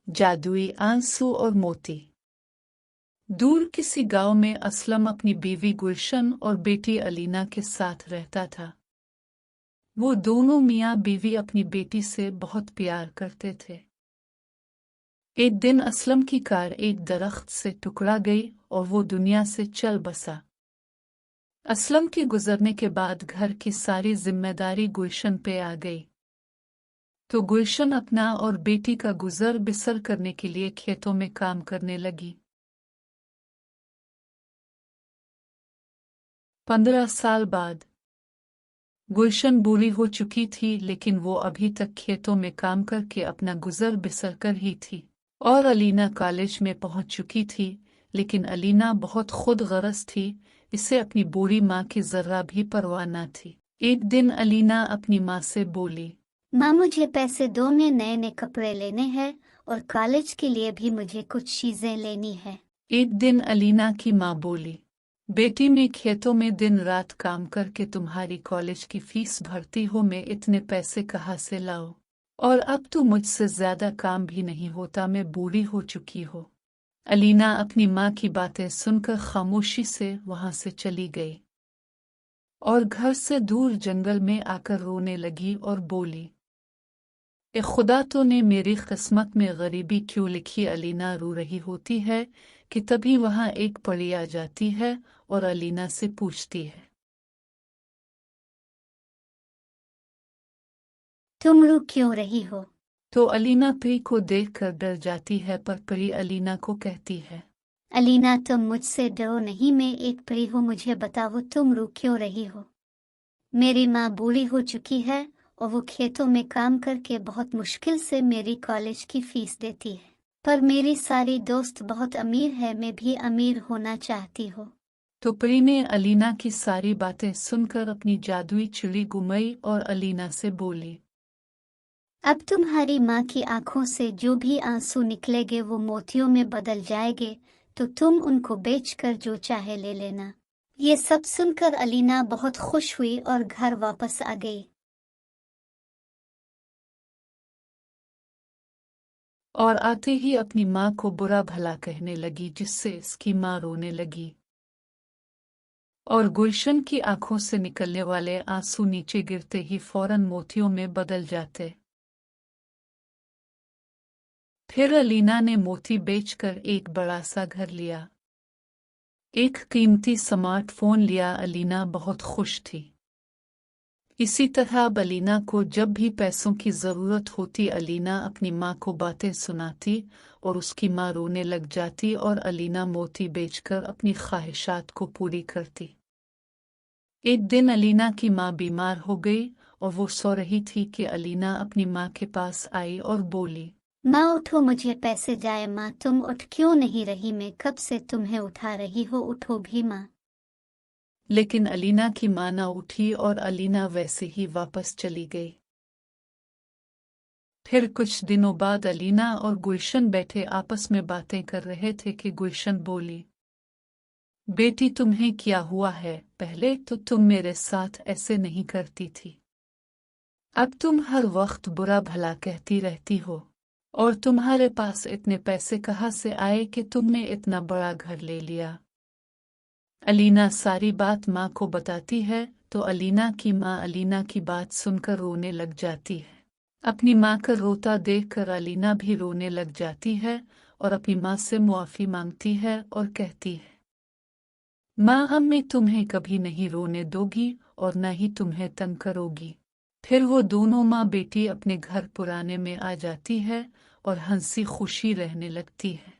जादुई आंसू और मोती। दूर किसी गांव में असलम अपनी बीवी गुलशन और बेटी अलीना के साथ रहता था। वो दोनों मियाँ बीवी अपनी बेटी से बहुत प्यार करते थे। एक दिन असलम की कार एक दरख्त से टकरा गई और वो दुनिया से चल बसा। असलम के गुजरने के बाद घर की सारी जिम्मेदारी गुलशन पे आ गई। तो गुलशन अपना और बेटी का गुजर बसर करने के लिए खेतों में काम करने लगी। 15 साल बाद गुलशन बूढ़ी हो चुकी थी, लेकिन वो अभी तक खेतों में काम करके अपना गुजर बसर कर ही थी। और अलीना कॉलेज में पहुंच चुकी थी, लेकिन अलीना बहुत खुद गरज थी, इसे अपनी बूढ़ी माँ की जरा भी परवाह न थी। एक दिन अलीना अपनी माँ से बोली, माँ मुझे पैसे दो, मैं नए नए कपड़े लेने हैं और कॉलेज के लिए भी मुझे कुछ चीजें लेनी है। एक दिन अलीना की माँ बोली, बेटी मैं खेतों में दिन रात काम करके तुम्हारी कॉलेज की फीस भरती हो, मैं इतने पैसे कहाँ से लाऊं? और अब तो मुझसे ज्यादा काम भी नहीं होता, मैं बूढ़ी हो चुकी हो। अलीना अपनी माँ की बातें सुनकर खामोशी से वहां से चली गई और घर से दूर जंगल में आकर रोने लगी और बोली, ए खुदा, तो ने मेरी किस्मत में गरीबी क्यों लिखी? अलीना रो रही होती है कि तभी वहां एक परी आ जाती है और अलीना से पूछती है, तुम रो क्यों रही हो? तो अलीना परी को देखकर डर जाती है, पर परी अलीना को कहती है, अलीना तुम मुझसे डरो नहीं, मैं एक परी हूँ, मुझे बताओ तुम रो क्यों रही हो? मेरी माँ बूढ़ी हो चुकी है और वो खेतों में काम करके बहुत मुश्किल से मेरी कॉलेज की फीस देती है, पर मेरी सारी दोस्त बहुत अमीर है, मैं भी अमीर होना चाहती हूँ। तो परी ने अलीना की सारी बातें सुनकर अपनी जादुई चुड़ी घुमाई और अलीना से बोली, अब तुम्हारी माँ की आंखों से जो भी आंसू निकलेंगे वो मोतियों में बदल जाएंगे, तो तुम उनको बेचकर जो चाहे ले लेना। ये सब सुनकर अलीना बहुत खुश हुई और घर वापस आ गई। और आते ही अपनी माँ को बुरा भला कहने लगी, जिससे इसकी माँ रोने लगी और गुलशन की आंखों से निकलने वाले आंसू नीचे गिरते ही फौरन मोतियों में बदल जाते। फिर अलीना ने मोती बेचकर एक बड़ा सा घर लिया, एक कीमती स्मार्टफोन लिया। अलीना बहुत खुश थी। इसी तरह अब अलीना को जब भी पैसों की ज़रूरत होती, अलीना अपनी माँ को बातें सुनाती और उसकी माँ रोने लग जाती और अलीना मोती बेचकर अपनी ख्वाहिशात को पूरी करती। एक दिन अलीना की माँ बीमार हो गई और वो सो रही थी कि अलीना अपनी माँ के पास आई और बोली, माँ उठो, मुझे पैसे जाए। माँ तुम उठ क्यों नहीं रही? मैं कब से तुम्हें उठा रही हो, उठो भी माँ। लेकिन अलीना की माँ न उठी और अलीना वैसे ही वापस चली गई। फिर कुछ दिनों बाद अलीना और गुलशन बैठे आपस में बातें कर रहे थे कि गुलशन बोली, बेटी तुम्हें क्या हुआ है? पहले तो तुम मेरे साथ ऐसे नहीं करती थी, अब तुम हर वक्त बुरा भला कहती रहती हो, और तुम्हारे पास इतने पैसे कहाँ से आए कि तुमने इतना बड़ा घर ले लिया? अलीना सारी बात माँ को बताती है, तो अलीना की माँ अलीना की बात सुनकर रोने लग जाती है। अपनी माँ का रोता देखकर अलीना भी रोने लग जाती है और अपनी माँ से मुआफ़ी मांगती है और कहती है, माँ अब मैं तुम्हें कभी नहीं रोने दोगी और न ही तुम्हें तंग करोगी। फिर वो दोनों माँ बेटी अपने घर पुराने में आ जाती है और हंसी खुशी रहने लगती है।